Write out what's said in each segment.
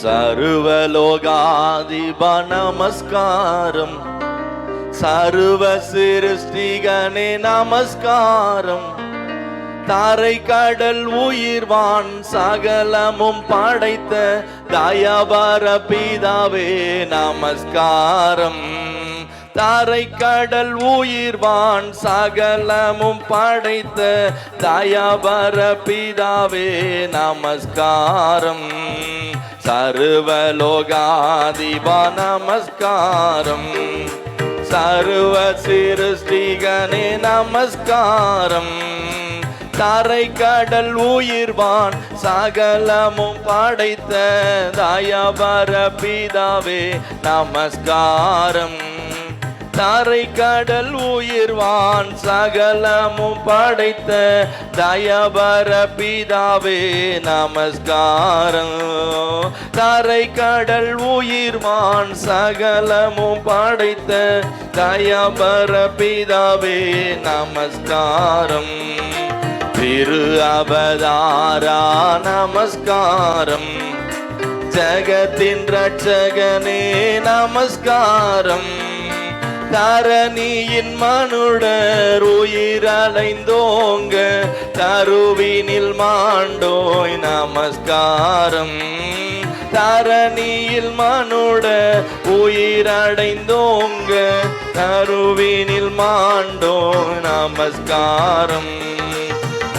சர்வலோகாதிப நமஸ்காரம், சர்வ சிருஷ்டிகனே நமஸ்காரம், தாரை கடல் உயிர்வான் சகலமும் படைத்த தயபர பிதாவே நமஸ்காரம், தாரை கடல் உயிர்வான் சகலமும் படைத்த தயபர பிதாவே நமஸ்காரம், சர்வலோகாதிப நமஸ்காரம், சர்வ சிருஷ்டிகனே நமஸ்காரம், தாரை கடல் உயிர்வான் சகலமும் படைத்த தயபர பிதாவே நமஸ்காரம், தாரை கடல் உயிர்வான் சகலமும் படைத்த தயபர பிதாவே நமஸ்காரம், தாரை கடல் உயிர்வான் சகலமும் படைத்த தயபர பிதாவே நமஸ்காரம், திரு அவதாரா நமஸ்காரம், ஜகத்தின் ரட்சகனே நமஸ்காரம், தரணியின் மனுடர் உயிரலைந்தோங்க தருவினில் மாண்டோய் நமஸ்காரம், தரணியில் மனுட உயிரடைந்தோங்க தருவினில் மாண்டோய் நமஸ்காரம்,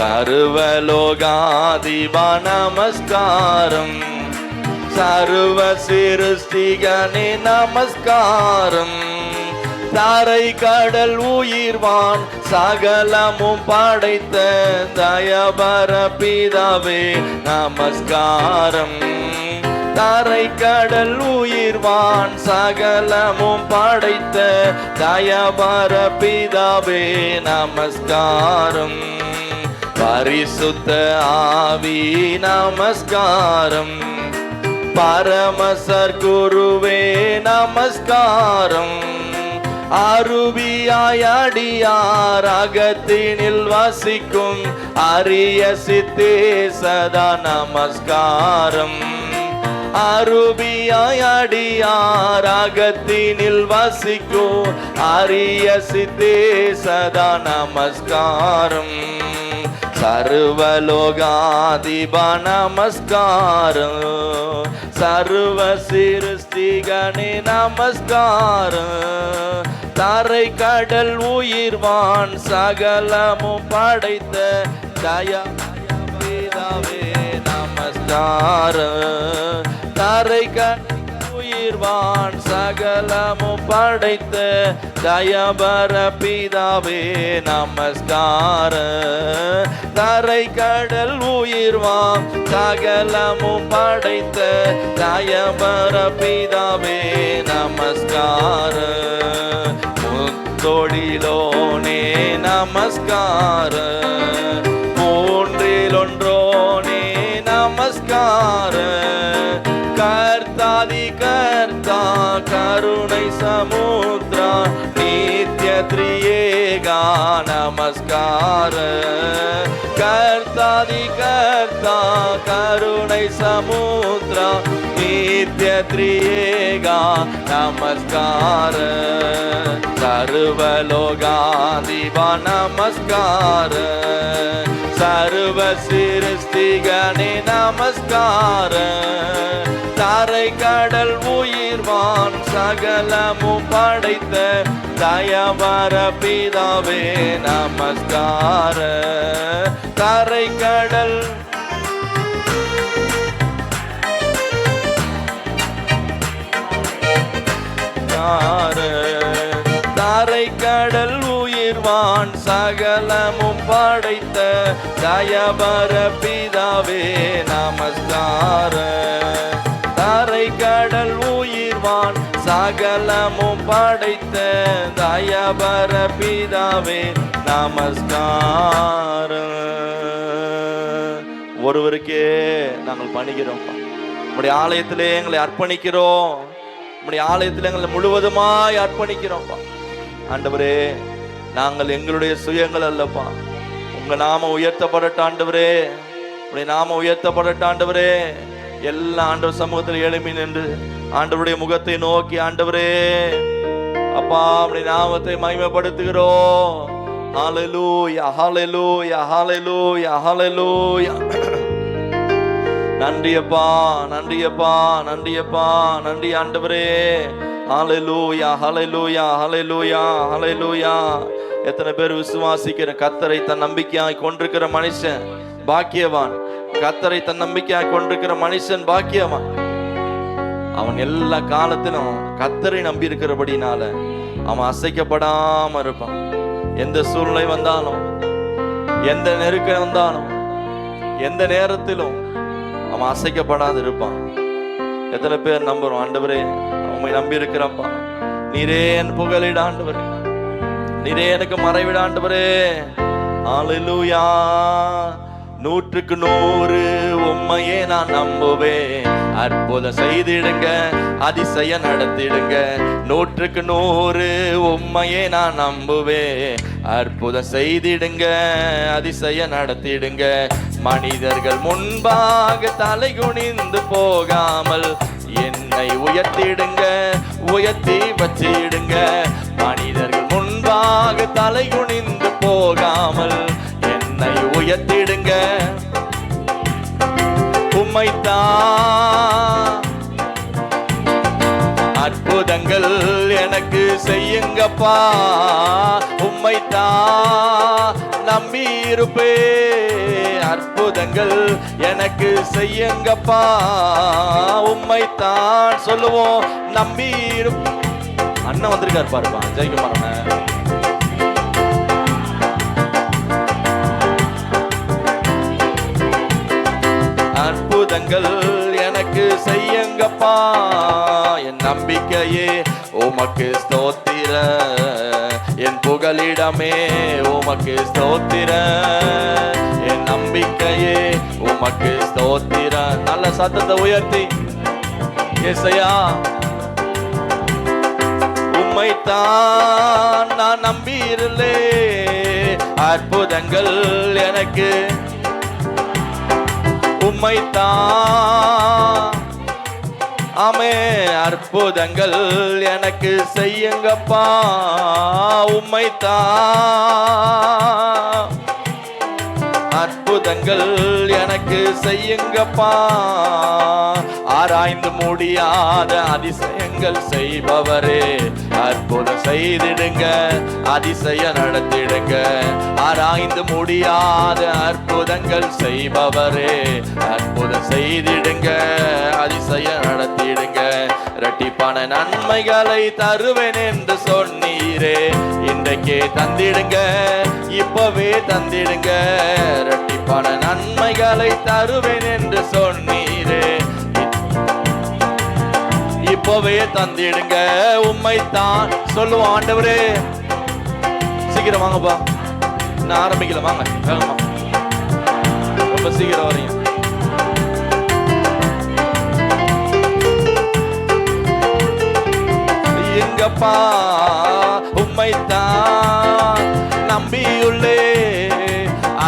சர்வலோகாதிப நமஸ்காரம், சர்வ சிருஷ்டிகனே நமஸ்காரம், தாரை கடல் உயிர்வான் சகலமும் படைத்த தயபர பிதாவே நமஸ்காரம், தாரை கடல் உயிர்வான் சகலமும் படைத்த தயபர பிதாவே நமஸ்காரம், பரிசுத்த ஆவி நமஸ்காரம், பரமசர் குருவே நமஸ்காரம், அருவியாய் அடியார் அகத்தினில் வசிக்கும் அரிய சித்தே சதா நமஸ்காரம், அருவியாய் அடியார் அகத்தினில் வசிக்கும் அரிய சித்தே சதா நமஸ்காரம், சர்வலோகாதிப நமஸ்காரம், சர்வ சிருஷ்டிகனே நமஸ்காரம், தாரை கடல் உயிர்வான் சகலமும் படைத்த தயபரபிதாவே நமஸ்காரம், தாரை கடல் உயிர்வான் சகலமும் படைத்த தயபர பிதாவே நமஸ்காரம், தாரை கடல் உயிர்வான் சகலமும் படைத்த தயபர பிதாவே நமஸ்காரம், முத்தொழிலோனே நமஸ்காரம், மூன்றிலொன்றோனே நமஸ்காரம், கர்த்தாதி கர்த்தா கருணை சமுத்ரா நித்ய திரியேகா நமஸ்காரம், கர்த்தாதி கர்த்தா கருணை சமுத்ரா நித்ய திரியேகா நமஸ்காரம், சர்வலோகாதிப நமஸ்காரம், சர்வ சிருஷ்டிகனே நமஸ்காரம், தாரை கடல் உயிர்வான் சகலமும் படைத்த தயபர பிதாவே நமஸ்காரம், தாரை கடல் தாரை கடல் உயிர்வான் சகலமும் படைத்த தயபர பிதாவே நமஸ்காரம், தாரை கடல் உயிர்வான் சகலமும் படைத்த தயபர பிதாவே நமஸ்காரம். ஒருவருக்கே நாங்கள் பணிகிறோம், உம்முடைய ஆலயத்திலே எங்களை அர்ப்பணிக்கிறோம், உம்முடைய ஆலயத்தில் எங்களை முழுவதுமாய் அர்ப்பணிக்கிறோம்ப்பா. ஆண்டவரே, நாங்கள் எங்களுடைய சுயங்கள் அல்லப்பா, உங்க நாம உயர்த்தப்படட்ட ஆண்டவரே, உடைய நாம உயர்த்தப்படட்ட ஆண்டவரே. எல்லா ஆண்டவர் சமூகத்தில் எழுப்பி நின்று ஆண்டவருடைய முகத்தை நோக்கி, ஆண்டவரே அப்பா அப்படி நாமத்தை மகிமைப்படுத்துகிறோம். ஹல்லேலூயா, ஹல்லேலூயா, ஹல்லேலூயா, ஹல்லேலூயா. நன்றியப்பா, நன்றியப்பா, நன்றியப்பா, நன்றி ஆண்டவரே. ஹல்லேலூயா, ஹல்லேலூயா, ஹல்லேலூயா, ஹல்லேலூயா. எத்தனை பேர் விசுவாசிக்கிற கர்த்தரை தன் நம்பிக்கையாய் கொண்டிருக்கிற மனுஷன் பாக்கியவான். கர்த்தரை தன் நம்பிக்கையாய் கொண்டிருக்கிற மனுஷன் பாக்கியவான். அவன் எல்லா காலத்திலும் கர்த்தரை நம்பி இருக்கிறபடினால அவன் அசைக்கப்படாம இருப்பான். எந்த சூழ்நிலை வந்தாலும், எந்த நெருக்கம் வந்தாலும், எந்த நேரத்திலும் அவன் அசைக்கப்படாது இருப்பான். எத்தனை பேர் நம்புறோம்? ஆண்டவரே உம்மை நம்பி இருக்கிறப்பா, நீரே என் புகலிட ஆண்டவரே, நீரே எனக்கு மறைவிட ஆண்டவரே. ஹல்லேலூயா. 100க்கு 100 உம்மையே நான் நம்புவேன். அற்புதம் செய்திடுங்க, அதிசயம் நடத்திடுங்க. 100க்கு 100 உம்மையே நான் நம்புவேன். அற்புதம் செய்திடுங்க, அதிசயம் நடத்திடுங்க. மனிதர்கள் முன்பாக தலை குனிந்து போகாமல் என்னை உயர்த்திடுங்க, உயர்த்தி வச்சிடுங்க. மனிதர்கள் முன்பாக தலை குனிந்து போகாமல் என்னை உயர்த்திடுங்க. உம்மைத்தான் அற்புதங்கள் எனக்கு செய்யுங்கப்பா. உம்மைத்தான் நம்பி இருப்பே. அற்புதங்கள் எனக்கு செய்யுங்கப்பா. உம்மைத்தான் சொல்லுவோம் நம்பி இருப்ப. அண்ணன் வந்திருக்காரு பாருப்பா, ஜெயக்குமார் அண்ணன். அற்புதங்கள் எனக்கு செய்யுங்கப்பா. என் நம்பிக்கையே உமக்கு ஸ்தோத்திர, என் புகலிடமே உமக்கு ஸ்தோத்திர. என் நம்பிக்கையே உமக்கு ஸ்தோத்திர. நல்ல சத்தத்தை உயர்த்தி இயேசையா, உம்மைத்தான் நான் நம்பியிருலே. அற்புதங்கள் எனக்கு உம்மைத்தான். ஆமே, அற்புதங்கள் எனக்கு செய்யுங்கப்பா. உம்மைத்தான் அற்புதங்கள் எனக்கு செய்யுங்கப்பா. ஆராய்ந்து முடியாத அதிசயங்கள் செய்பவரே, அற்புதம் செய்திடுங்க, அதிசயம் நடத்திடுங்க. ஆராய்ந்து முடியாத அற்புதங்கள் செய்பவரே, அற்புதம் செய்திடுங்க, அதிசயம் நடத்திடுங்க. இரட்டிப்பான நன்மைகளை தருவேன் என்று சொன்னீரே, இன்றைக்கே தந்திடுங்க, இப்பவே தந்திடுங்க. இரட்டிப்பான நன்மைகளை தருவேன் என்று சொன்னீரே, இப்பவே தந்திடுங்க. உம்மைத்தான் சொல்லுவோம். ஆண்டவரே சீக்கிரம் வாங்கப்பா, நான் ஆரம்பிக்கல, வாங்க வேகமா, ரொம்ப சீக்கிரம் வரீங்க. எங்கப்பா உம்மைத்தான் நம்பியுள்ளே.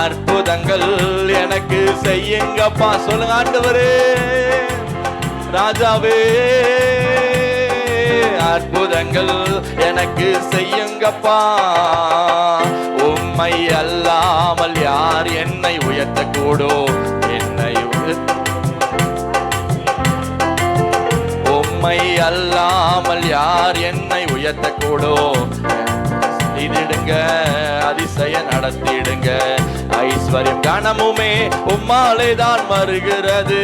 அற்புதங்கள் எனக்கு செய்யுங்கப்பா. சொல்லுங்க ஆண்டவரே, ராஜாவே அற்புதங்கள் எனக்கு செய்யுங்கப்பா. உம்மை அல்லாமல் யார் என்னை உயர்த்தக்கூடும்? என்னை உம்மை அல்லாமல் யார் என்னை உயர்த்தக்கூடும்? செய்திடுங்க, அதிசயம் நடத்திடுங்க. ஐஸ்வர்யம் கனமுமே உம்மாலே தான் வருகிறது.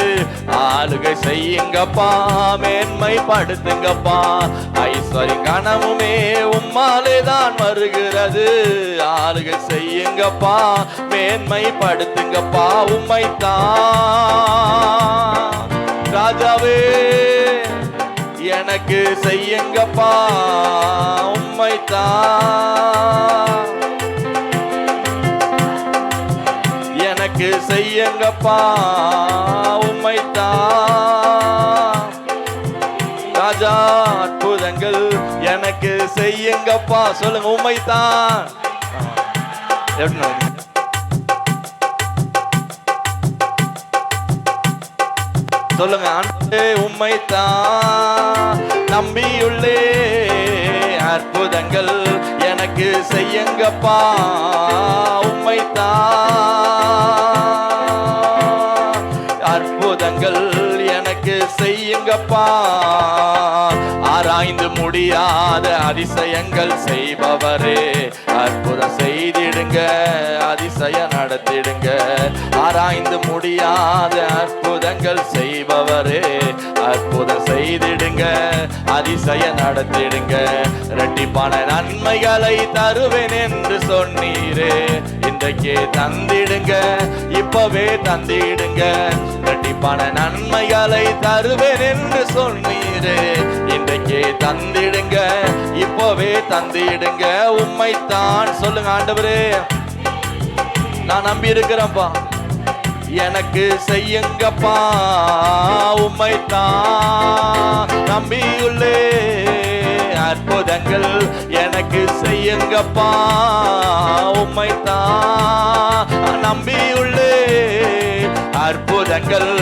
ஆளுகை செய்யுங்கப்பா, மேன்மைப்படுத்துங்கப்பா. ஐஸ்வர்யம் கனமுமே உம்மாலே தான் வருகிறது. ஆளுகை செய்யுங்கப்பா, மேன்மைப்படுத்துங்கப்பா. உம்மைத்தான் ராஜாவே எனக்கு செய்யுங்கப்பா. உம்மைத்தான் எனக்கு செய்யுங்கப்பா. உம்மைத்தான் ராஜா, அற்புதங்கள் எனக்கு செய்யுங்கப்பா. சொல்லுங்க, உம்மைத்தான். சொல்லுங்க. ஆண்டவரே உம்மைத்தான் நம்பியுள்ளே, அற்புதங்கள் எனக்கு செய்யுங்கப்பா. உம்மைத்தான் அற்புதங்கள் எனக்கு செய்யுங்கப்பா. ஆராய்ந்து முடியாத அதிசயங்கள் செய்பவரே, அற்புதம் செய்திடுங்க, அதிசயம் நடத்திடுங்க. ஆராய்ந்து முடியாத அற்புதங்கள் செய்பவரே, அற்புதம் செய்திடுங்க, அதிசயம் நடத்திடுங்க. இரட்டிப்பான நன்மைகளை தருவேன் என்று சொன்னீரே, இன்றைக்கே தந்திடுங்க, இப்பவே தந்திடுங்க. இரட்டிப்பான நன்மைகளை தருவேன் என்று சொன்னீரே, இன்றைக்கே தந்திடுங்க, இப்பவே தந்திடுங்க. உம்மைத்தான் சொல்லுங்க. ஆண்டவரே நான் நம்பி இருக்கிறேன்ப்பா, எனக்கு செய்யுங்கப்பா. உம்மைத்தான் நம்பியுள்ளே, அற்புதங்கள் எனக்கு செய்யுங்கப்பா. உம்மைத்தான் நம்பியுள்ளே, அற்புதங்கள்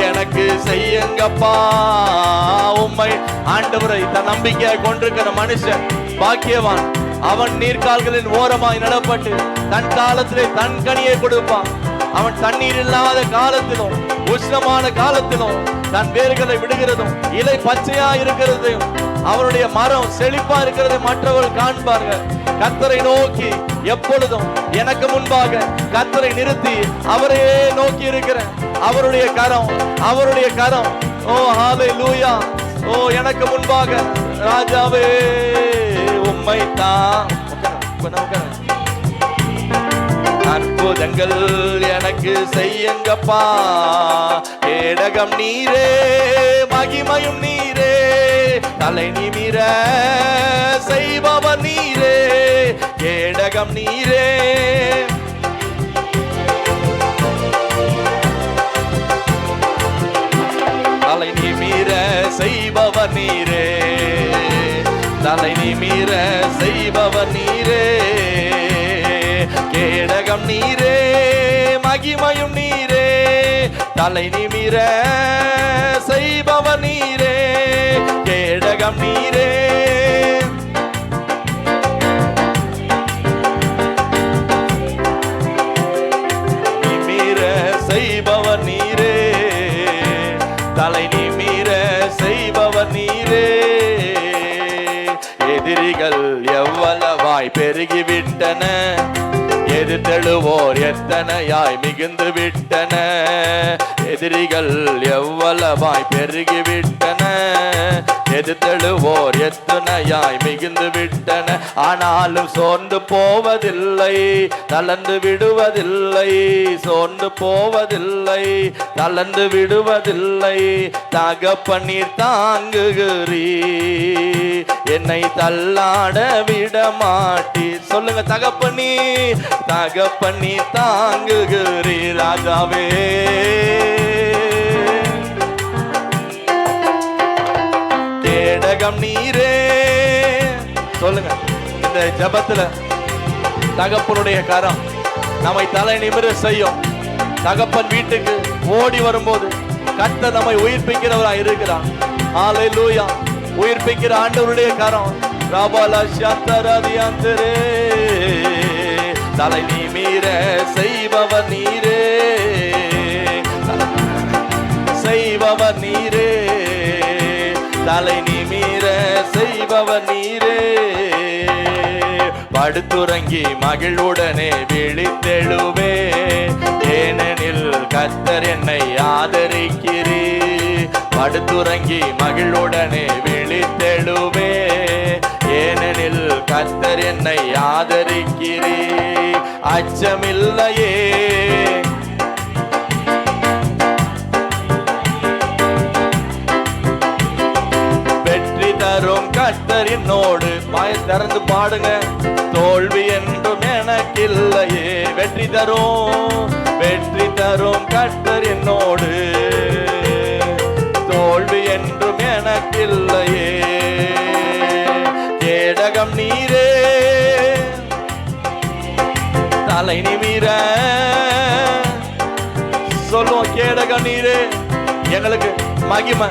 எனக்கு செய்யுங்கப்பா. உம்மை ஆண்டவரை தன் நம்பிக்கையை கொண்டிருக்கிற மனுஷன் பாக்கியவான். அவன் நீர்கால்களின் ஓரமாய் நடப்பட்டு தன் காலத்திலே தன் கனியை கொடுப்பான். அவன் தண்ணீர் இல்லாத காலத்திலும் உஷ்ணமான காலத்திலும் தன் வேர்களை விடுகிறதும் இலை பச்சையா இருக்கிறது, அவருடைய மரம் செழிப்பா இருக்கிறது மற்றவர்கள் காண்பார்கள். கர்த்தரை நோக்கி எப்பொழுதும் எனக்கு முன்பாக கர்த்தரை நிறுத்தி அவரையே நோக்கி இருக்கிறேன். அவருடைய கரம், அவருடைய கரம். ஓ ஹல்லேலூயா. ஓ எனக்கு முன்பாக ராஜாவே உம்மைத்தான். அற்புதங்கள் எனக்கு செய்யுங்கப்பா. கேடகம் நீரே, மகிமையும் நீரே, தலை நிமிர செய்பவர் நீரே. கேடகம் நீரே, தலை நிமிர செய்பவர் நீரே, தலை நிமிர செய்பவர் நீரே. கேடகம் நீரே, மகிமையும் நீரே, தலை நிமிர செய்பவர் நீரே. கேடகம் நீரே, நிமிர செய்பவர் நீரே, தலை நிமிர செய்பவர் நீரே. எதிரிகள் எவ்வளவாய் பெருகிவிட்டன, எதிர்த்தெழுவோர் எத்தனையாய் மிகுந்து விட்டன. எதிரிகள் எவ்வளவாய் பெருகிவிட்டன, எதிர்த்தெழுவோர் எத்தனையாய் மிகுந்து விட்டன. ஆனாலும் சோர்ந்து போவதில்லை, தளர்ந்து விடுவதில்லை. சோர்ந்து போவதில்லை, தளர்ந்து விடுவதில்லை. தகப்பனீர் தாங்குகிறீ, என்னை தள்ளாட விட மாட்டி. சொல்லுங்க. தகப்பனீ, தகப்பனீ தாங்குகிறீ ராஜாவே. கேடகம் நீரே. சொல்லுங்க. இந்த ஜெபத்துல தகப்பனுடைய கரம் நம்மை தலை நிமிர செய்யும். தகப்பன் வீட்டுக்கு ஓடி வரும்போது கர்த்தர் நம்மை உயிர்ப்பிக்கிறவராய் இருக்கிறார். ஹல்லேலூயா. உயிர்ப்பிக்கிற ஆண்டவருடைய கரம். ராபாலா ஷாத்தராதியாந்தரே, தலை நிமிர செய்பவர் நீரே, செய்பவர் நீரே, தலை நிமிர செய்பவர் நீரே. படுத்துறங்கி மகிழ்வுடனே விழித்தெழுவே, ஏனெனில் கர்த்தர் என்னை ஆதரிக்கிறீ. படுத்துறங்கி மகிழ்வுடனே விழித்தெழுவே, ஏனெனில் கர்த்தர் என்னை ஆதரிக்கிறீ. அச்சமில்லையே, வெற்றி தரும் கர்த்தர் என்னோடு. வாயை திறந்து பாடுங்க. தோல்வி என்றும் எனக்கில்லையே. வெற்றி தரும், வெற்றி தரும் கர்த்தர் என்னோடு. தோல்வி என்றும் எனக்கில்லையே. கேடகம் நீரே, தலை நிமிர. சொல்லுவோம். கேடகம் நீரே, எங்களுக்கு மகிமை.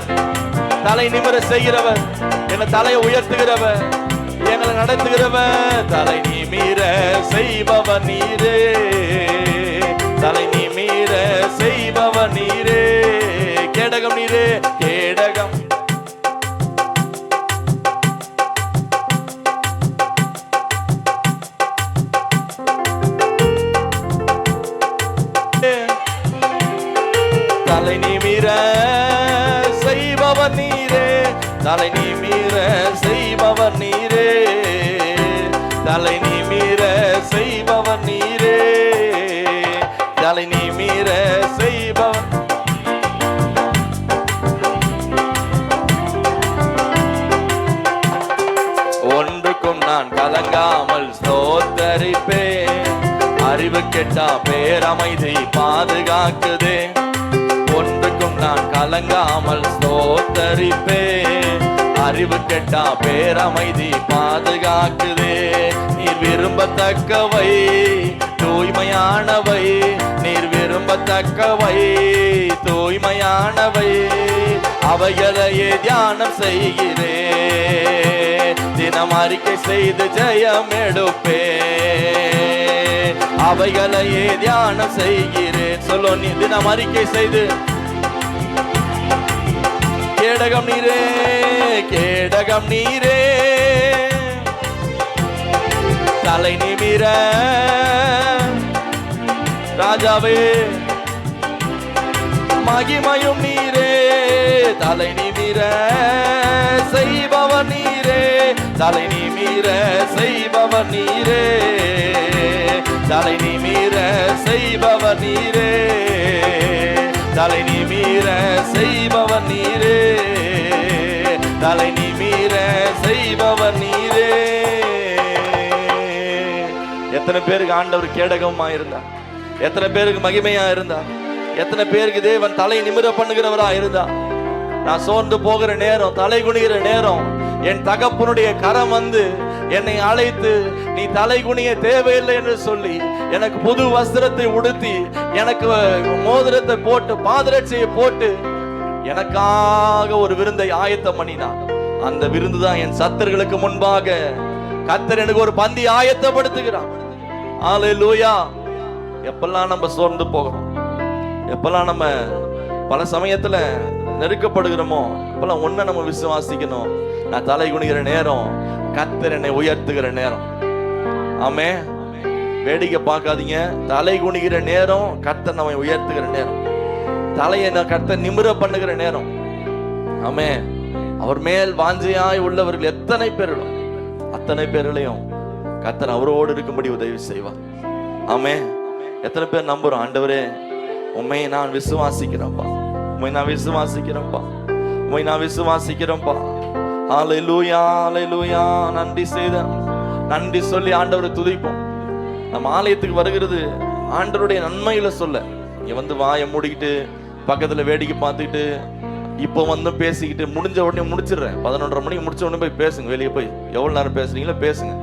தலை நிமிர செய்கிறவர், எங்க தலையை உயர்த்துகிறவர், எங்களை நடத்துகிறவர். தலை நிமிர செய்பவர் நீரே, தலை நிமிர செய்பவர் நீரே. கேடகம் நீரே, கேடகம். தலை நிமிர செய்பவர் நீரே, தலை நிமிர செய்பவர் நீரே, தலை நிமிர செய்பவர் நீரே, தலை நிமிர செய்பவர். ஒன்றுக்கும் நான் கலங்காமல் ஸ்தோத்தரிப்பேன், அறிவு கெட்டா பேரமைதி பாதுகாக்குதே. ஒன்றுக்கும் நான் கலங்காமல் ஸ்தோத்தரிப்பேன், அறிவு கெட்டா பேரமைதி பாதுகாக்குதே. நீர் விரும்பத்தக்கவை தூய்மையானவை, நீர் விரும்பத்தக்கவை தூய்மையானவை, அவைகளையே தியானம் செய்கிறே. தினம் அறிக்கை செய்து ஜெயம் எடுப்பே, அவைகளையே தியானம் செய்கிறேன். சொல்லோ, நீ தினம் அறிக்கை செய்து. கேடகம் நீரே, கேடகம் நீரே, தலை நிமிர ராஜாவே. மகிமையும் நீரே, தலை நிமிர செய்பவர் நீரே, தலை நிமிர செய்பவர் நீரே, தலை நிமிர செய்பவர் நீரே, தலை நிமிர செய்பவர் நீரே, தலை நிமிர செய்பவர் நீரே. எத்தனை பேருக்கு ஆண்டவர் கேடகமா இருந்தார், எத்தனை பேருக்கு மகிமையா இருந்தார், எத்தனை பேருக்கு தேவன் தலை நிமிர பண்ணுகிறவரா இருந்தா. நான் சோர்ந்து போகிற நேரம், தலை குனிகிற நேரம், என் தகப்பனுடைய கரம் வந்து என்னை அழைத்து, நீ தலை குனிய தேவையில்லை என்று சொல்லி எனக்கு புது வஸ்திரத்தை உடுத்தி, எனக்கு மோதிரத்தை போட்டு, பாதரட்சையை போட்டு, எனக்காக ஒரு விருந்தை ஆயத்தம் பண்ணினார். அந்த விருந்து தான் என் சத்தர்களுக்கு முன்பாக கர்த்தர் எனக்கு ஒரு பந்தி ஆயத்தப்படுத்துகிறான். ஹல்லேலூயா. எப்பெல்லாம் நம்ம சோர்ந்து போகிறோம், எப்பெல்லாம் நம்ம பல சமயத்துல நெருக்கப்படுகிறோமோ, அப்பெல்லாம் ஒன்ன நம்ம விசுவாசிக்கணும். நான் தலை குனிகிற நேரம் கர்த்தர் என்னை உயர்த்துகிற நேரம். ஆமே, வேடிக்கை பார்க்காதீங்க. தலை குனிகிற நேரம் கர்த்தர் நம்மை உயர்த்துகிற நேரம், தலையை கர்த்தர் நிமிர பண்ணுகிற நேரம். ஆமே, அவர் மேல் வாஞ்சையாய் உள்ளவர்கள் எத்தனை பேரிலும், அத்தனை பேர்களையும் கர்த்தர் அவரோடு இருக்கும்படி உதவி செய்வார். ஆமே, எத்தனை பேர் நம்புறோம், ஆண்டவரே உண்மையை நான் விசுவாசிக்கிறேன்ப்பா, உண்மை நான் விசுவாசிக்கிறேன்ப்பா, உண்மை நான் விசுவாசிக்கிறேன்ப்பா. ஹல்லேலூயா, ஹல்லேலூயா. நன்றி செய்த நன்றி சொல்லி ஆண்டவரை துதிப்போம். நம்ம ஆலயத்துக்கு வருகிறது ஆண்டவருடைய நன்மையில சொல்ல. இங்க வந்து வாயை மூடிக்கிட்டு பக்கத்துல வேடிக்கை பார்த்துக்கிட்டு இப்போ வந்து பேசிக்கிட்டு முடிஞ்ச உடனே முடிச்சிடுறேன். 11:30 மணிக்கு முடிச்ச உடனே போய் பேசுங்க. வெளியே போய் எவ்வளவு நேரம் பேசுறீங்களோ பேசுங்க.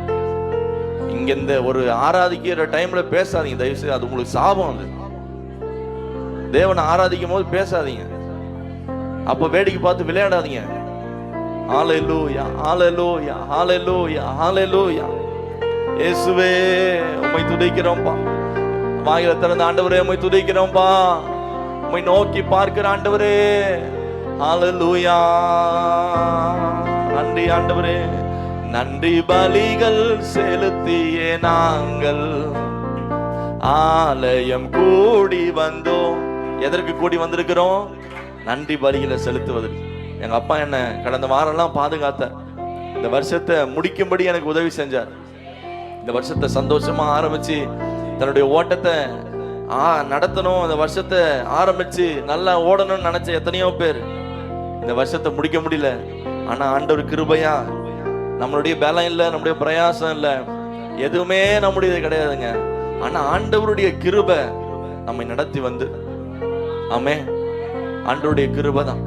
இங்க இந்த ஒரு ஆராதிக்கிற டைம்ல பேசாதீங்க தயவு செய்து, அது உங்களுக்கு சாபம். அது தேவனை ஆராதிக்கும் போது பேசாதீங்க, அப்ப வேடிக்கை பார்த்து விளையாடாதீங்க. ஹல்லேலூயா, ஹல்லேலூயா, ஹல்லேலூயா, ஹல்லேலூயா. இயேசுவே உம்மை துதிக்கிறோம்பா. வாயில திறந்த ஆண்டவரே உம்மை துதிக்கிறோம்பா. உம்மை நோக்கி பார்க்கிற ஆண்டவரே, ஹல்லேலூயா. நன்றி ஆண்டவரே. நன்றி பலிகள் செலுத்தியே நாங்கள் ஆலயம் கூடி வந்தோம். எதற்கு கூடி வந்திருக்கிறோம்? நன்றி பலிகளை செலுத்துவதற்கு. எங்க அப்பா என்ன கடந்த வாரம்லாம் பாதுகாத்தார். இந்த வருஷத்தை முடிக்கும்படி எனக்கு உதவி செஞ்சார். இந்த வருஷத்தை சந்தோஷமா ஆரம்பிச்சு தன்னுடைய ஓட்டத்தை நடத்தணும், இந்த வருஷத்தை ஆரம்பிச்சு நல்லா ஓடணும்னு நினைச்ச எத்தனையோ பேர் இந்த வருஷத்தை முடிக்க முடியல. ஆனா ஆண்டவர் கிருபையா, நம்மளுடைய பலம் இல்லை, நம்முடைய பிரயாசம் இல்லை, எதுவுமே நம்முடையது கிடையாதுங்க. ஆனா ஆண்டவருடைய கிருபை நம்மை நடத்தி வந்து, ஆமே, ஆண்டவருடைய கிருபை தான்.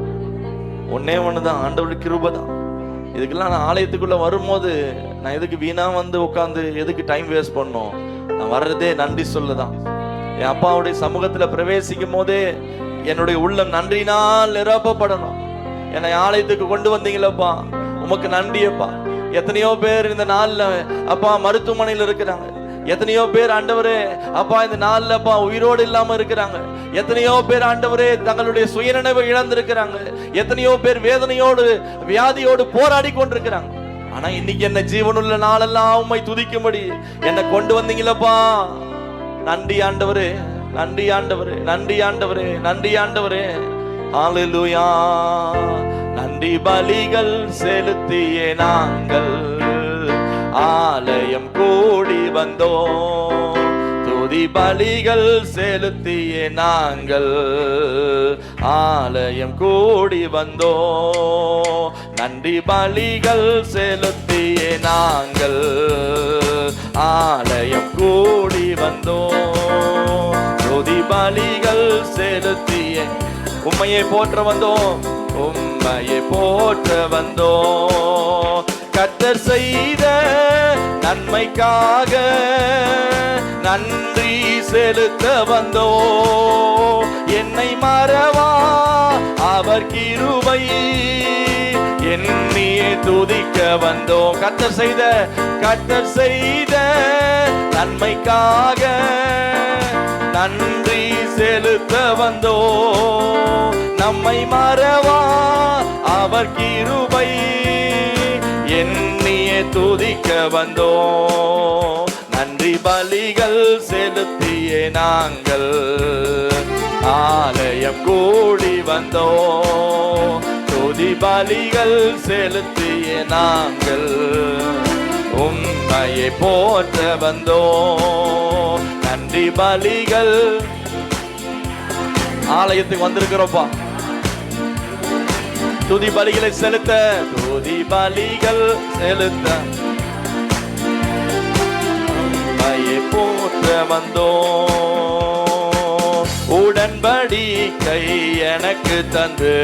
ஒன்னே ஒண்ணுதான், ஆண்டவருடைய கிருபை தான். இதுக்கெல்லாம் நான் ஆலயத்துக்குள்ள வரும்போது நான் எதுக்கு வீணா வந்து உட்காந்து எதுக்கு டைம் வேஸ்ட் பண்ணணும்? நான் வர்றதே நன்றி சொல்லதான். என் அப்பாவுடைய சமூகத்துல பிரவேசிக்கும் போதே என்னுடைய உள்ளம் நன்றினால் நிரப்பப்படணும். என்னை ஆலயத்துக்கு கொண்டு வந்தீங்களப்பா, உமக்கு நன்றியப்பா. எத்தனையோ பேர் இந்த நாள்ல அப்பா மருத்துவமனையில் இருக்கிறாங்க. எத்தனையோ பேர் ஆண்டவரே அப்பா இந்த நாள்ல அப்பா உயிரோடு இல்லாம இருக்கிறாங்க. எத்தனையோ பேர் ஆண்டவரே தங்களுடைய சுயநினைவை இழந்திருக்கிறாங்க. எத்தனையோ பேர் வேதனையோடு வியாதியோடு போராடி கொண்டிருக்கிறாங்க. ஆனா இன்னைக்கு என்ன ஜீவனுள்ள நாளெல்லாம் உம்மை துதிக்கும்படி என்னை கொண்டு வந்தீங்களப்பா. நன்றி ஆண்டவரே, நன்றி ஆண்டவரே, நன்றி ஆண்டவரே, நன்றி ஆண்டவரே. ஹல்லேலூயா. நன்றி பலிகள் செலுத்தியே நாங்கள் ஆலயம் கூடி வந்தோம். துதி பலிகள் செலுத்தியே நாங்கள் ஆலயம் கூடி வந்தோம். நன்றி பலிகள் செலுத்தியே நாங்கள் ஆலயம் கூடி வந்தோம். துதி பலிகள் செலுத்தியே உம்மையை போற்ற வந்தோம், உம்மையை போற்ற வந்தோம். கர்த்தர் செய்த நன்மைக்காக நன்றி செலுத்த வந்தோம். என்னை மறவா அவர் கிருபை எண்ணியே துதிக்க வந்தோம். கர்த்தர் செய்த நன்மைக்காக நன்றி செலுத்த வந்தோம். நம்மை மறவா அவர் கிருபை எண்ணியே துதிக்க வந்தோம். நன்றி பலிகள் செலுத்தியே நாங்கள் ஆலயம் கூடி வந்தோம். துதி பலிகள் செலுத்தியே நாங்கள் உம்மையை போற்ற வந்தோம். நன்றி பலிகள் ஆலயத்துக்கு வந்திருக்கிறோம்ப்பா. துதி பலிகளை செலுத்த, துதி பலிகள் செலுத்த உம்மையை போற்ற வந்தோம். உடன்படிக்கை எனக்கு தந்து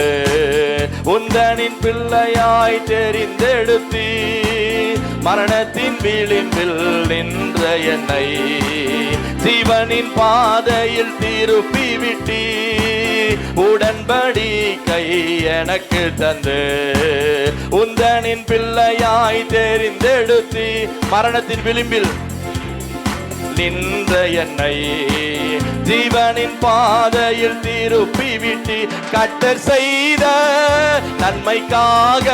உந்தனின் பிள்ளையாய் தெரிந்தெடுத்தி மரணத்தின் விளிம்பில் நின்ற என்னை ஜீவனின் பாதையில் திருப்பி விட்டி. உடன்படிக்கை எனக்கு தந்து உந்தனின் பிள்ளையாய் தெரிந்தெடுத்தி மரணத்தின் விளிம்பில் நின்ற என்னை ஜீவனின் பாதையில் திருப்பி விட்டி. கர்த்தர் செய்த நன்மைக்காக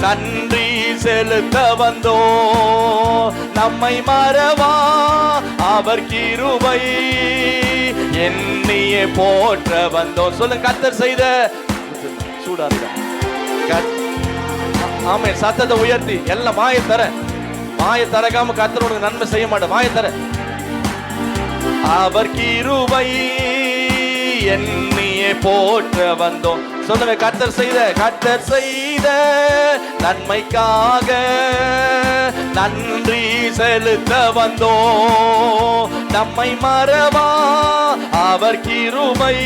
நன்றி செலுத்த வந்தோம். நம்மை மறவா அவர் கிருபை எண்ணியே போற்ற வந்தோம். சொல்லுங்க, கர்த்தர் செய்த சூடா இருக்க ஆமே சத்தத்தை உயர்த்தி எல்லாம் மாய தரகாம கர்த்தர் உனக்கு நன்மை செய்ய மாட்டேன். மாய தர அவர் கிருபை எண்ணியே போற்ற வந்தோம். சொல்லுங்க, கர்த்தர் செய்த நன்மைக்காக நன்றி செலுத்த வந்தோம். நம்மை மறவா அவர் கிருபை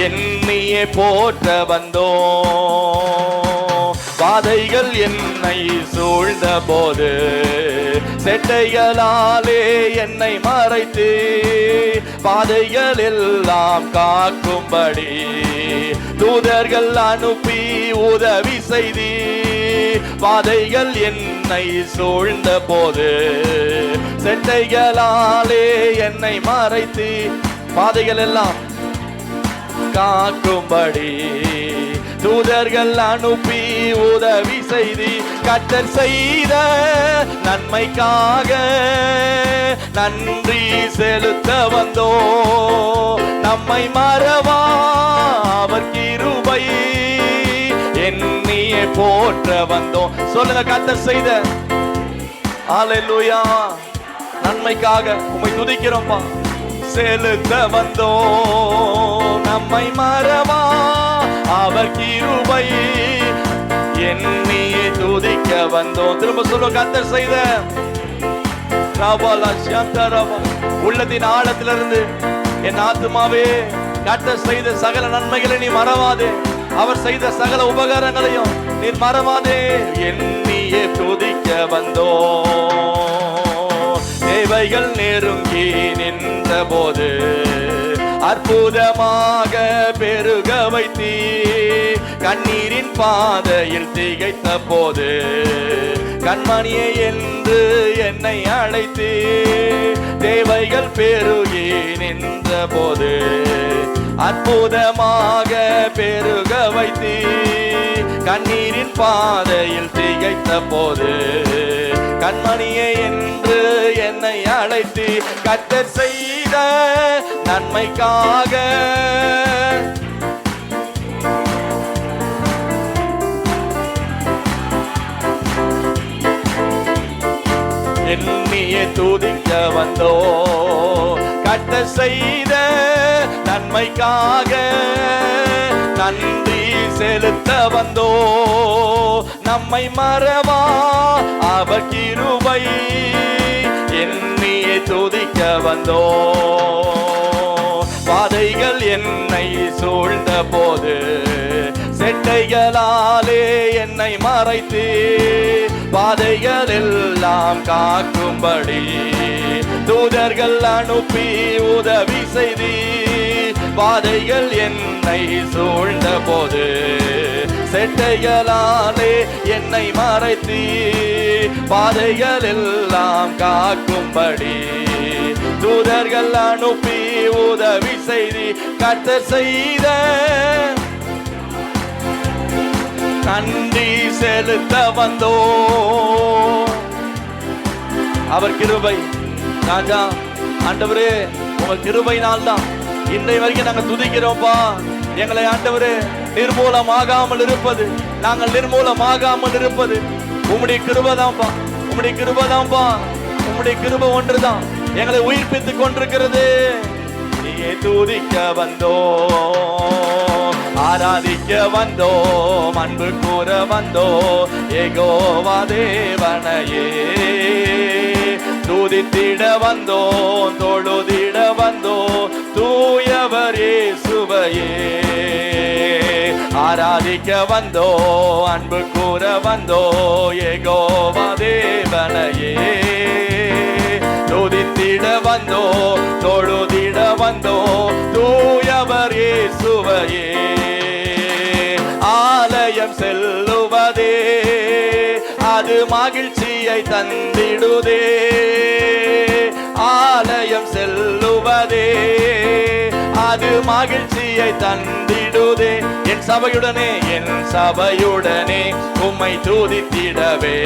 எண்ணியே போற்ற வந்தோம். பாதைகள் என்னை சூழ்ந்த போது செட்டைகளாலே என்னை மறைத்து பாதைகள் எல்லாம் காக்கும்படி தூதர்கள் அனுப்பி உதவி செய்தி. பாதைகள் என்னை சூழ்ந்த போது செட்டைகளாலே என்னை மறைத்து பாதைகள் எல்லாம் காக்கும்படி தூதர்கள் அனுப்பி உதவி செய்தி. கர்த்தர் செய்த நன்மைக்காக நன்றி செலுத்த வந்தோம். நம்மை மறவா அவர் கிருபை எண்ணியே போற்ற வந்தோம். சொல்லுங்க, கர்த்தர் செய்த ஹல்லேலூயா நன்மைக்காக உம்மை துதிக்கிறோம்ப்பா. செலுத்த வந்தோம். நம்மை மறவா அவர் கிருபை எண்ணியே துதிக்க வந்தோம். திரும்ப சொல்லுவோம், கர்த்தர் செய்த உள்ளத்தின் ஆழத்திலிருந்து என் ஆத்துமாவே கர்த்தர் செய்த சகல நன்மைகளை நீ மறவாதே. அவர் செய்த சகல உபகாரங்களையும் நீ மறவாதே. எண்ணியே துதிக்க வந்தோம். தேவைகள் நெருங்கி நின்ற போது அற்புதமாக பெருக வைத்தீ, கண்ணீரின் பாதையில் திகைத்த போது கண்மணியே என்று என்னை அழைத்தீ, தேவைகள் பெருகி நின்ற போது அற்புதமாக பெருக வைத்தீ, கண்ணீரின் பாதையில் திகைத்த போது கண்மணியே என்று என்னை அழைத்தீ, கர்த்தர் செய்த நன்மைக்காக என்னையே துதிக்க வந்தோ, கர்த்தர் செய்த நன்மைக்காக நன்றி செலுத்த வந்தோ, நம்மை மறவா அவர் கிருபை, என்னையே துதிக்க வந்தோ, பாதைகள் என்னை சூழ்ந்த போது செட்டைகளாலே என்னை மறைத்து, பாதைகள் எல்லாம் காக்கும்படி தூதர்கள் அனுப்பி உதவி செய்தி, பாதைகள் என்னை சூழ்ந்த போது செட்டைகளாலே என்னை மறைத்து, பாதைகள் எல்லாம் காக்கும்படி தூதர்கள் அனுப்பி உதவி செய்தி, கர்த்தர் செய்த நன்றி செலுத்த வந்தோ, அவர் கிருபை. ராஜா ஆண்டவரே, உங்க கிருபையினால் தான் இன்றைய வரைக்கும் நாங்கள் துதிக்கிறோம்ப்பா. எங்களை ஆண்டவரே நிர்மூலமாகாமல் இருப்பது, நாங்கள் நிர்மூலமாகாமல் இருப்பது உம்முடைய கிருபைதான்ப்பா, உம்முடைய கிருபைதான்ப்பா, உம்முடைய கிருபை ஒன்றுதான் எங்களை உயிர்ப்பித்துக் கொண்டிருக்கிறது. நீயே துதிக்க வந்தோ, ஆராதிக்க வந்தோ, அன்பு கூற வந்தோ, யெகோவா தேவனையே துதித்திட வந்தோ, தொழுதிட வந்தோ, தூயவர் இயேசுவையே ஆராதிக்க வந்தோ, அன்பு கூற வந்தோ, யெகோவா தேவனையே துதித்திட வந்தோ, தொழுதிட வந்தோ, தூயவர் இயேசுவையே ஆலயம் செல்லுவதே அது மகிழ்ச்சியை தந்திடுதே, ஆலயம் செல்லுவதே அது மகிழ்ச்சியை தந்திடுதே, என் சபையுடனே என் சபையுடனே உம்மை துதித்திடவே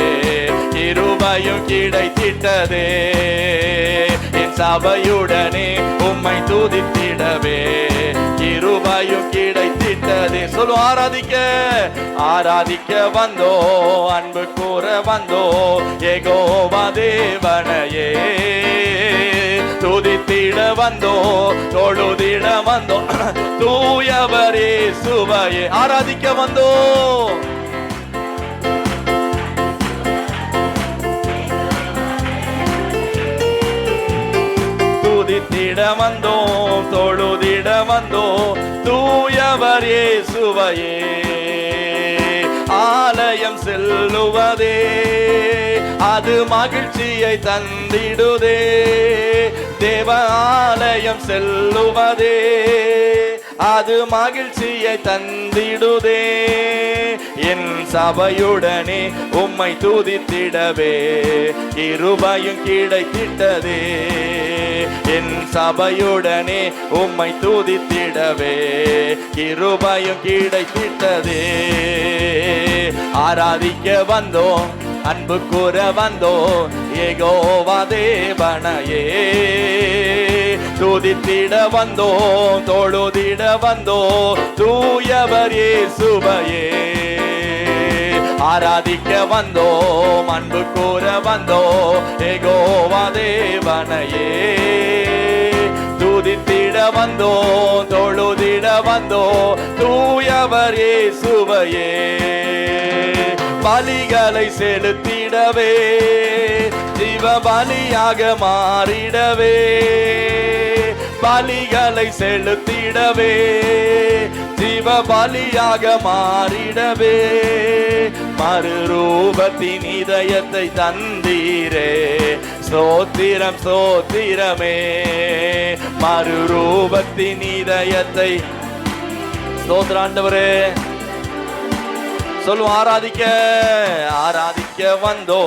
கிருபையும் கிடைத்திட்டதே, என் சபையுடனே உம்மை துதித்திடவே கிருபையும் கிடைத்திட்டதே. சொல்லு, ஆராதிக்க ஆராதிக்க வந்தோ, அன்பு கூற வந்தோ, யெகோவா தேவனையே துதித்திட வந்தோ, தொழுதிட வந்தோ, தூயவர் இயேசுவையே ஆராதிக்க வந்தோ, துதித்திட வந்தோ, தொழுதிட வந்தோ, தூயவர் இயேசுவையே ஆலயம் செல்லுவதே அது மகிழ்ச்சியை தந்திடுதே, தேவ ஆலயம் செல்லுவதே அது மகிழ்ச்சியை தந்திடுதே, என் சபையுடனே உம்மை துதித்திடவே கிருபையும் கிடைத்திட்டதே, என் சபையுடனே உம்மை துதித்திடவே கிருபையும் கிடைத்திட்டதே. ஆராதிக்க வந்தோம், அன்பு கூற வந்தோம், யெகோவா தேவனையே துதித்திட வந்தோம், தொழுதிட வந்தோம், தூயவர் இயேசுவையே ஆராதிக்க வந்தோம், அன்பு கூற வந்தோம், யெகோவா தேவனையே துதித்திட வந்தோம், தொழுதிட வந்தோம், தூயவர் இயேசுவையே பலிகளை செலுத்திடவே ஜீவ பலியாக மாறிடவே, பலிகளை செலுத்திடவே ஜீவ பலியாக மாறிடவே, மறுரூபத்தின் இதயத்தை தந்தீரே, ஸ்தோத்திரம் ஸ்தோத்திரமே, மறுரூபத்தின் இதயத்தை. ஸ்தோத்திரம் ஆண்டவரே. சொல்லுவோம். ஆராதிக்க ஆராதிக்க வந்தோ,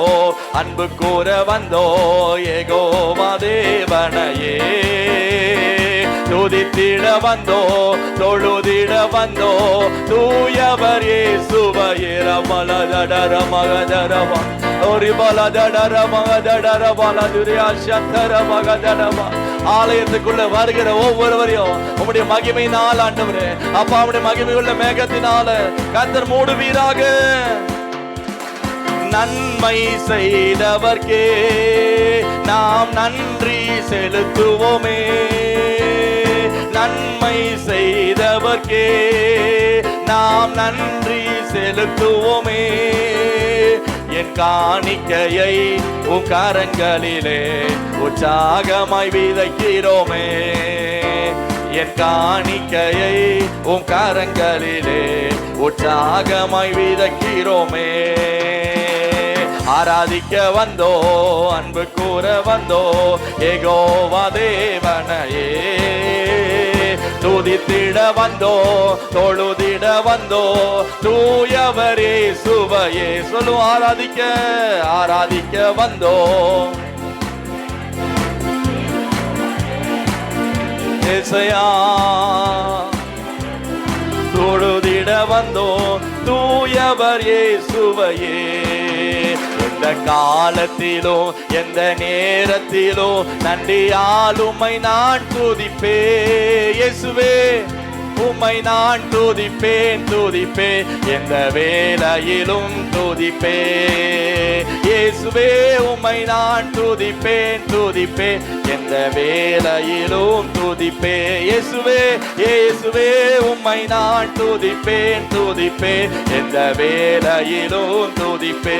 அன்பு கூற வந்தோ, யெகோவா தேவனையே. துதித்திட வந்தோ, தொழுதிட வந்தோ, தூயவர் இயேசுவையே. ரமலதடர மகதரவா ஒரு பலதடர மகதடர பலதுரியா சத்தர மகதரவா. ஆலயத்துக்குள்ள வருகிற ஒவ்வொருவரையும் உம்முடைய மகிமையினால் ஆண்டவரே அப்பா, உம்முடைய மகிமை உள்ள மேகத்தினால கர்த்தர் மூடுவீராக. நன்மை செய்தவர்க்கே நாம் நன்றி செலுத்துவோமே. நன்மை செய்தவர்க்கே நாம் நன்றி செலுத்துவோமே. என் காணிக்கையை உன் கரங்களிலே உற்சாகமாய் விதைக்கிறோமே. என் காணிக்கையை உன் கரங்களிலே உற்சாகமாய் விதைக்கிறோமே. ஆராதிக்க வந்தோ, அன்பு கூற வந்தோ, யெகோவா தேவனையே. துதித்திட வந்தோ, தொழுதிட வந்தோ, தூயவர் இயேசுவையே. சொல்லு. ஆராதிக்க ஆராதிக்க வந்தோ. ஏசையா. தொழுதிட வந்தோ, தூயவர் இயேசுவையே. எந்த காலத்திலும் எந்த நேரத்திலும் நன்றியால் உம்மை நான் துதிப்பே. இயேசுவே உம்மை நான் துதிப்பேன் துதிப்பேன், எந்த வேளையிலும் துதிப்பே. இயேசுவே உம்மை நான் துதிப்பேன் துதிப்பேன், எந்த வேளையிலும் துதிப்பே. இயேசுவே இயேசுவே உம்மை நான் துதிப்பேன் துதிப்பேன், எந்த வேளையிலும் துதிப்பே.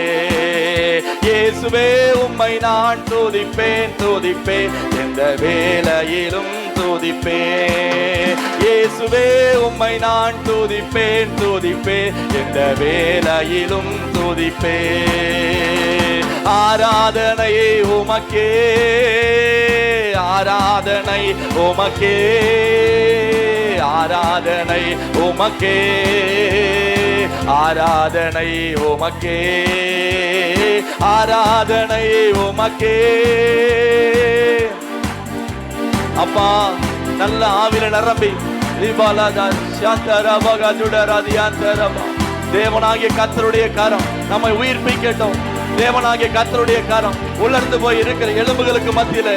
இயேசுவே உம்மை நான் துதிப்பேன் துதிப்பேன், எந்த வேளையிலும் துதிப்பே. இயேசுவே உம்மை நான் துதிப்பேன் துதிப்பேன், எந்த வேளையிலும் துதிப்பே. ஆராதனை உமக்கே, ஆராதனை உமக்கே, ஆராதனை உமக்கே, ஆராதனை உமக்கே, ஆராதனை உமக்கே. அப்பா, நல்ல ஆவில நிரம்பி தேவனாகிய கர்த்தருடைய கரம் நம்மை உயிர்ப்பிக்கட்டும். தேவனாகிய கர்த்தருடைய கரம் உலர்ந்து போய் இருக்கிற எலும்புகளுக்கு மத்தியில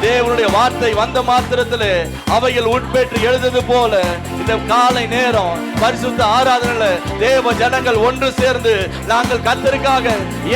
தேவனுடைய வார்த்தை வந்த மாத்திரத்திலே அவைகள் உட்பெற்று எழுதுவது போல இந்த காலை நேரம் பரிசுத்த ஆராதனையில தேவ ஜனங்கள் ஒன்று சேர்ந்து நாங்கள் கர்த்தருக்காக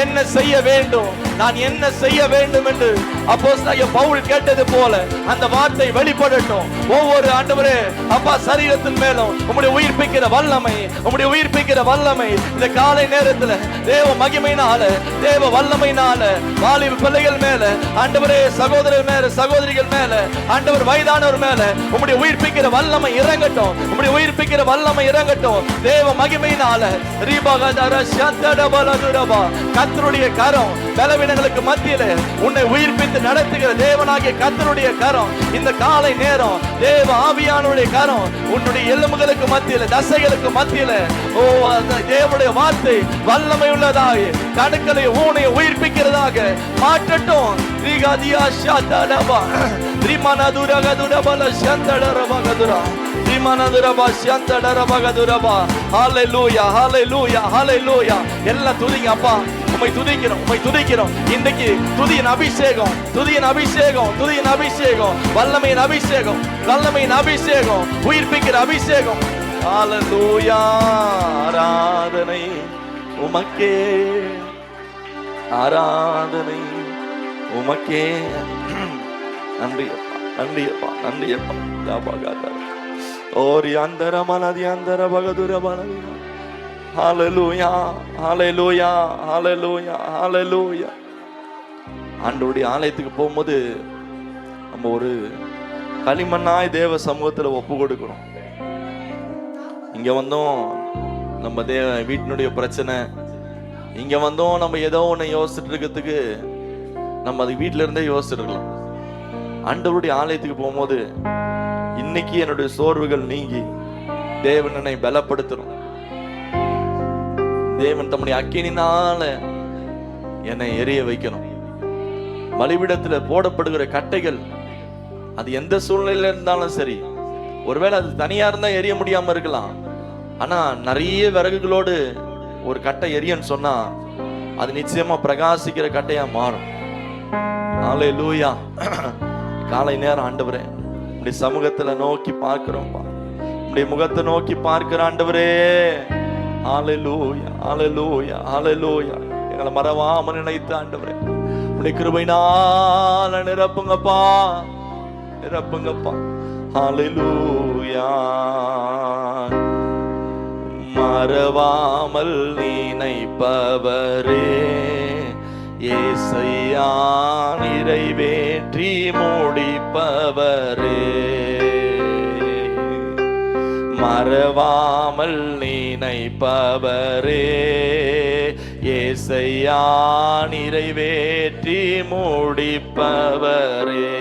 என்ன செய்ய வேண்டும், நான் என்ன செய்ய வேண்டும் என்று அப்போஸ்தலனாகிய பவுல் கேட்டது போல அந்த வார்த்தை வெளிப்படட்டும். ஒவ்வொரு ஆண்டவரே அப்பா சரீரத்தின் மேலும் உம்முடைய உயிர்ப்பிக்கிற வல்லமை, உம்முடைய உயிர்ப்பிக்கிற வல்லமை இந்த காலை நேரத்துல தேவ மகிமையினால தேவ வல்லமையினால வாலிப பிள்ளைகள் மேல ஆண்டவரே, சகோதரர் மேல சகோதரிகள் மேல ஆண்டவர் வயதானவர் மேல உம்முடைய உயிர்ப்பிக்கிற வல்லமை இறங்கட்டும். உம்முடைய உயிர்ப்பிக்கிற வல்லமை இறங்கட்டும் தேவ மகிமையினால. கர்த்தருடைய கரம் பலவீனங்களுக்கு மத்தியில உன்னை உயிர்ப்பித்து நடத்துகிற தேவனாகிய கர்த்தருடைய கரம் இந்த காலை நேரம் தேவ ஆவியானுடைய கரம் உன்னுடைய எலும்புகளுக்கு மத்தியில தசைகளுக்கு மத்தியில ஓ அந்த தேவனுடைய வார்த்தை வல்லமை உள்ளதாக கணுக்களை ஊனை உயிர்ப்பிக்கிறதாக மாற்றட்டும். எல்லாம் துதிங்க அப்பா, உம்மை துதிக்கிறோம், உம்மை துதிக்கிறோம். இன்றைக்கு துதியின் அபிஷேகம், துதியின் அபிஷேகம், துதியின் அபிஷேகம், வல்லமையின் அபிஷேகம், வல்லமையின் அபிஷேகம், உயிர்ப்பிக்கிற அபிஷேகம். ஹல்லேலூயா. ஆராதனை உமக்கே, ஆராதனை உமக்கே. நன்றி அப்பா, நன்றி அப்பா, நன்றி அப்பா. ஜாபகாதா ஓரி அந்தர மனதி அந்தர பகதுர பலவீனா. ஹல்லேலூயா, ஹல்லேலூயா, ஹல்லேலூயா, ஹல்லேலூயா. ஆண்டவருடைய ஆலயத்துக்கு போகும்போது நம்ம ஒரு களிமண்ணாய் தேவ சமூகத்துல ஒப்பு கொடுக்கிறோம். இங்க வந்தோம் நம்ம வீட்டினுடைய பிரச்சனை, இங்க வந்தோம் நம்ம ஏதோ ஒண்ணு யோசிச்சுட்டு இருக்கிறதுக்கு நம்ம அது வீட்டுல இருந்தே யோசிச்சுருக்கலாம். ஆண்டவருடைய ஆலயத்துக்கு போகும்போது இன்னைக்கு என்னுடைய சோர்வுகள் நீங்கி தேவன் என்னை பலப்படுத்தணும். தேவன் தம்முடைய அக்கினினால என்னை எரிய வைக்கணும். பலிபீடத்துல போடப்படுகிற கட்டைகள் அது எந்த சூழ்நிலையில இருந்தாலும் சரி, ஒருவேளை அது தனியா இருந்தா எரிய முடியாம இருக்கலாம். ஆனா நிறைய விறகுகளோடு ஒரு கட்டை எரியன்னு சொன்னா அது நிச்சயமா பிரகாசிக்கிற கட்டையா மாறும். ஹல்லேலூயா. காலை நேரம் ஆண்டவரே உடைய சமூகத்துல நோக்கி பார்க்கிறோம்ப்பா, உடைய முகத்தை நோக்கி பார்க்கிற ஆண்டவரே. ஹல்லேலூயா, ஹல்லேலூயா, ஹல்லேலூயா. எங்களை மறவாம நினைத்த ஆண்டவரே உடைய கிருபையினால நிரப்புங்கப்பா, நிரப்புங்கப்பா. ஹல்லேலூயா. மறவாமல் நினைப்பவரே ஏசையா, நிறைவேற்றி முடிப்பவரே. மறவாமல் நினைப்பவரே ஏசையா, நிறைவேற்றி முடிப்பவரே.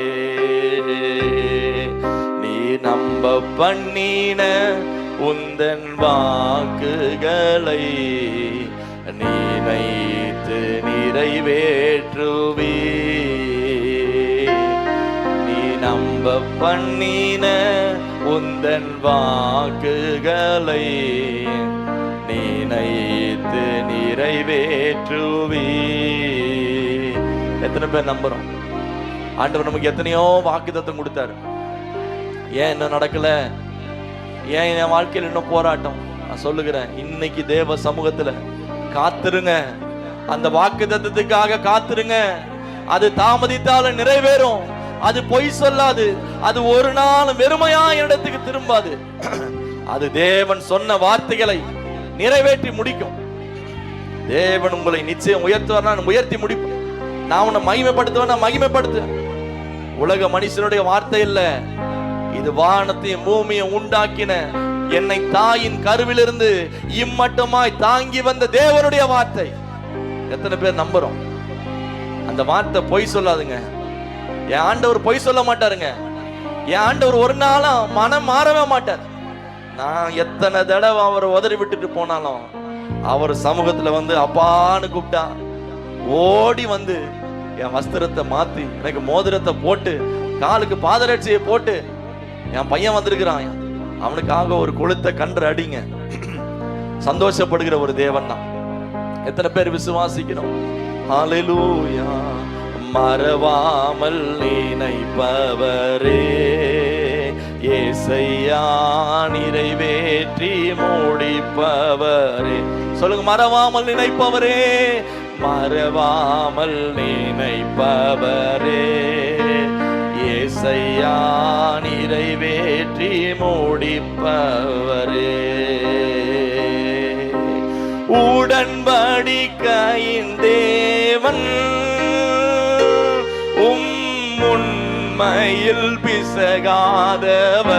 நீ நம்ப பண்ணின உந்தன் வாக்குகளை நினைத்து நிறைவேற்றுவே. நீ நம்ப பண்ணின உந்தன் வாக்குகளை நினைத்து நிறைவேற்றுவே. எத்தனை பேர் நம்புறோம்? ஆண்டவர் நமக்கு எத்தனையோ வாக்குத்தத்தம் கொடுத்தாரு. ஏன் இன்னும் நடக்கல? ஏன் என் வாழ்க்கையில் இன்னும் போராட்டம்? நான் சொல்லுகிறேன், இன்னைக்கு தேவ சமூகத்துல காத்திருங்க. அந்த வாக்குத்தத்தத்துக்காக காத்திருங்க. அது தாமதித்தாலும் நிறைவேறும். அது பொய் சொல்லாது. அது ஒரு நாள் வெறுமையா இடத்துக்கு திரும்பாது. அது தேவன் சொன்ன வார்த்தைகளை நிறைவேற்றி முடிக்கும். தேவன் உங்களை நிச்சயம் உயர்த்துவார், உயர்த்தி முடிப்பேன். நான் உன்னை மகிமைப்படுத்துவேன், நான் மகிமைப்படுத்துவேன். உலக மனுஷனுடைய வார்த்தை இல்ல, இது வானத்தையும் பூமியை உண்டாக்கின என்னை தாயின் கருவிலிருந்து இம்மட்டுமாய் தாங்கி வந்த தேவனுடைய வார்த்தை. எத்தனை பேர் நம்புறோம்? அந்த வார்த்தை பொய் சொல்லாதுங்க. என் ஆண்டவர் பொய் சொல்ல மாட்டாருங்க. என் ஆண்டவர் ஒரு நாளும் மனம் மாறவே மாட்டார். நான் எத்தனை தடவை அவரை உதறி விட்டுட்டு போனாலும் அவர் சமூகத்துல வந்து அப்பான்னு கூப்பிட்டா ஓடி வந்து என் வஸ்திரத்தை மாத்தி எனக்கு மோதிரத்தை போட்டு காலுக்கு பாதரட்சியை போட்டு, என் பையன் வந்திருக்கிறான், அவனுக்காக ஒரு கொளுத்த கன்று அடிங்க, சந்தோஷப்படுகிற ஒரு தேவன் தான். எத்தனை பேர் விசுவாசிக்கிறோம்? ஹல்லேலூயா. மறவாமல் நினைப்பவரே ஏசையா, நிறைவேற்றி முடிப்பவரே. சொல்லுங்க, மறவாமல் நினைப்பவரே, மறவாமல் நினைப்பவரே ஏசையா, நிறைவேற்றி முடிப்பவரே. உடன்படிக்கையின் தேவன் உண்மையில் பிசகாதவர்.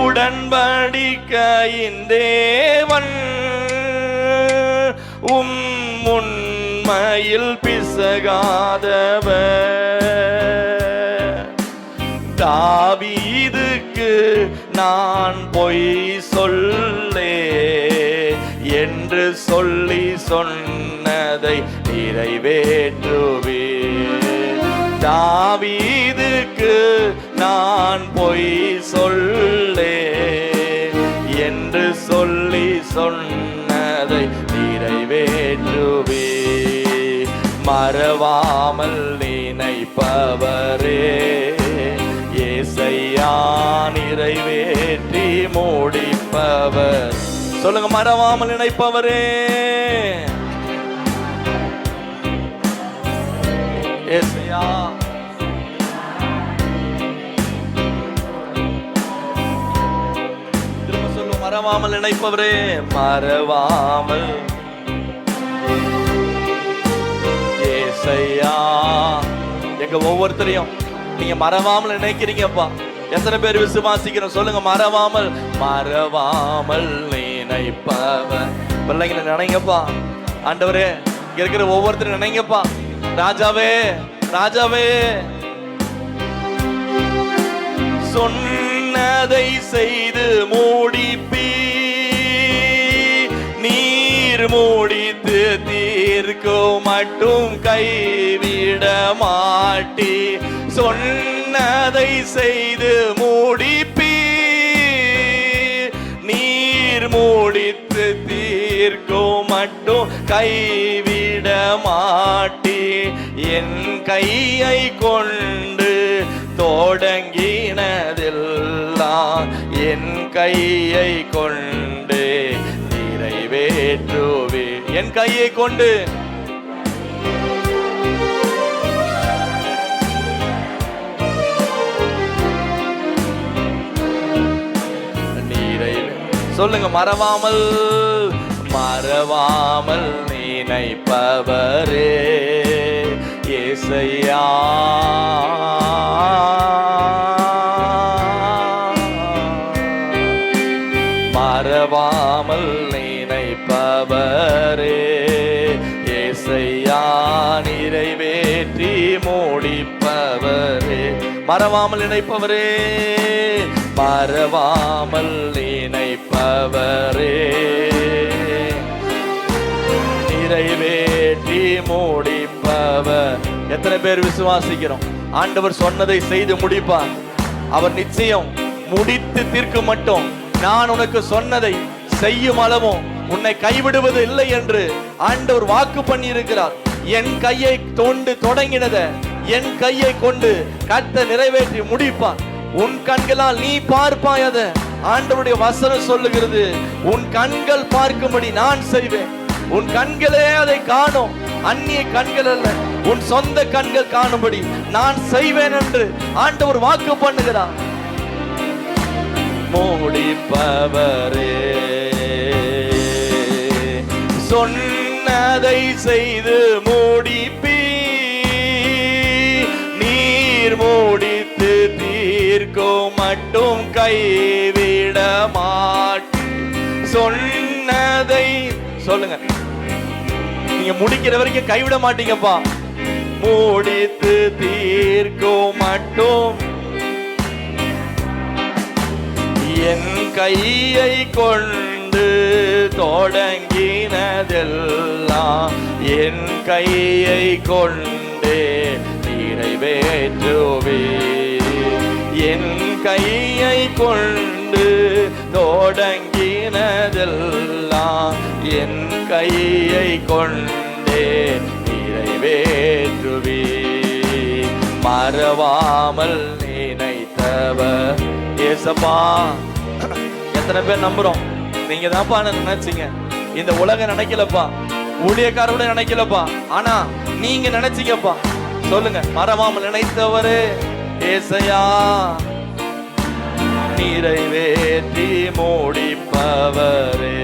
உடன்படிக்கையின் தேவன் உண்மையில் பிசகாதவர். தாவீதுக்கு நான் பொய் சொல்லே என்று சொல்லி சொன்னதை நிறைவேற்றுவே. தாவீதுக்கு நான் பொய் சொல்லே என்று சொல்லி சொன்னதை நிறைவேற்றுவே. மறவாமல் நினைப்பவரே ஏசையா, நிறைவேற்றி முடிப்பவர். சொல்லுங்க, மறவாமல் நினைப்பவரே ஏசையா. திரும்ப சொல்லு, மறவாமல் நினைப்பவரே, மறவாமல் ஏசையா. எங்க ஒவ்வொருத்தரையும் நீங்க மறவாமல் நினைக்கிறீங்கப்பா. எத்தனை பேர் விசுவாசிக்கிறோம்? சொல்லுங்க, மறவாமல், மறவாமல் நினைப்பவர். பிள்ளைங்களை நினைங்கப்பா. ஆண்டவரே, இங்க இருக்கிற ஒவ்வொருத்தரும் நினைங்கப்பா. ராஜாவே, ராஜாவே, சொன்னதை செய்து மூடிப்பீ, நீர் மூடித்து தீர்க்கும் மட்டும் கைவிட மாட்டி. சொன்னதை செய்து மூடிப்பீ, நீர் மூடித்து தீர்க்கும் மட்டும் கைவிட மாட்டி. என் கையை கொண்டு தொடங்கினதெல்லாம் என் கையை கொண்டு நிறைவேற்றுவே. என் கையை கொண்டு சொல்லுங்க. மறவாமல் மறவாமல் நினைப்பவரே இயேசையா, மறவாமல் நினைப்பவரே இயேசையா, நிறைவேற்றி முடிப்பவரே. மறவாமல் நினைப்பவரே, மறவாமல் நினைப்பவரே நிறைவேற்றி முடிப்பவர். எத்தனை பேர் விசுவாசிக்கிறோம்? ஆண்டவர் சொன்னதை செய்து முடிப்பார். அவர் நிச்சயம் முடித்து தீர்க்க மட்டும். நான் உனக்கு சொன்னதை செய்யும் அளவும் உன்னை கைவிடுவது இல்லை என்று ஆண்டவர் வாக்கு பண்ணி இருக்கிறார். என் கையை கொண்டு தொடங்கினத என் கையை கொண்டு கர்த்தர் நிறைவேற்றி முடிப்பார். உன் கண்களால் நீ பார்ப்பாய். அத ஆண்டவருடைய வசனம் சொல்லுகிறது. உன் கண்கள் பார்க்கும்படி நான் செய்வேன். உன் கண்களே அதை காணும், அந்நிய கண்கள் அல்ல, உன் சொந்த கண்கள் காணும்படி நான் செய்வேன் என்று ஆண்டவர் வாக்கு பண்ணுகிறார். முடிப்பவரே, சொன்னதை செய்து முடிப்பீ, நீர் மூடித்து தீர்க்கும் மட்டும் கைவிட மாட்டீ. சொன்னதை சொல்லுங்க. நீங்க முடிக்கிற வரைக்கும் கைவிட மாட்டீங்கப்பா. மூடித்து தீர்க்கும் மட்டும் என் கையை கொண்டு தொடங்கினதெல்லாம் என் கையை கொண்டே நிறைவேற்றுவே. என் கையை கொண்டு தொடங்கினதெல்லாம் என் கையை கொண்டே நிறைவேற்றுவே. மறவாமல் நினைத்தவர் ஏசப்பா. எத்தனை பேர் நம்புறோம்? நீங்க தான்ப்பா நினைச்சீங்க. இந்த உலகம் நினைக்கலப்பா, ஊழியக்காரோட நினைக்கலப்பா, ஆனா நீங்க நினைச்சீங்கப்பா. சொல்லுங்க. மறவாமல் நினைத்தவரே ஏசையா, நிறைவேற்றி முடிப்பவரே.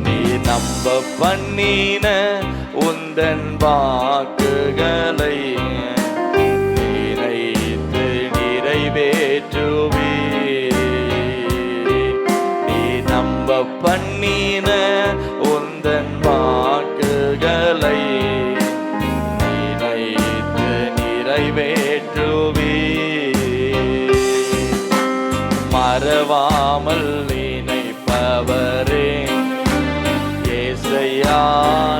நீ நம்ப பண்ணின உந்தன் வாக்குகளை நினைத்து நிறைவேற்றுவே. நீ நம்ப பண்ணின உந்தன் வாக்குகளை நினைத்து நிறைவேற்றுவே. மறவாமல் நினைப்பவரே ஏசையா,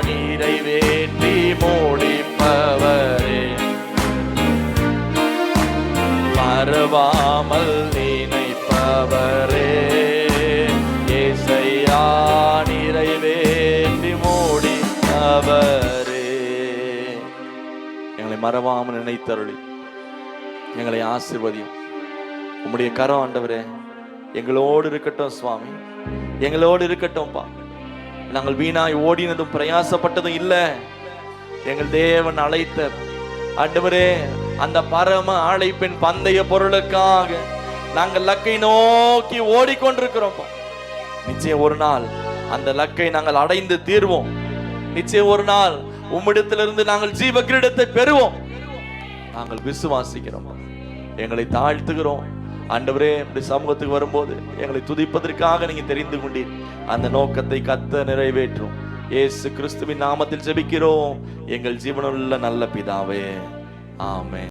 நிறைவேற்றி முடிப்பவரே. மறவாமல் நினைப்பவரே ஏசையா, நிறைவேற்றி முடிப்பவரே. எங்களை மறவாமல் நினைத்தருளி எங்களை ஆசீர்வதியும். உம்முடைய கரம் ஆண்டவரே எங்களோடு இருக்கட்டும் சுவாமி, எங்களோடு இருக்கட்டும்பா. நாங்கள் வீணாய் ஓடினதும் பிரயாசப்பட்டதும் இல்லை. எங்கள் தேவன் அழைத்த ஆண்டவரே அந்த பரம அழைப்பின் பந்தய பொருளுக்காக நாங்கள் லக்கை நோக்கி ஓடிக்கொண்டிருக்கிறோம். நிச்சயம் ஒரு நாள் அந்த லக்கை நாங்கள் அடைந்து தீர்வோம். நிச்சயம் ஒரு நாள் உம்மிடத்திலிருந்து நாங்கள் ஜீவ கிரீடத்தை பெறுவோம். நாங்கள் விசுவாசிக்கிறோம், எங்களை தாழ்த்துகிறோம். ஆண்டவரே இப்படி சமூகத்துக்கு வரும்போது எங்களை துதிப்பதற்காக நீங்க தெரிந்து கொண்டீர். அந்த நோக்கத்தை கர்த்தர் நிறைவேற்றும். இயேசு கிறிஸ்துவின் நாமத்தில் ஜெபிக்கிறோம் எங்கள் ஜீவனுள்ள நல்ல பிதாவே, ஆமென்.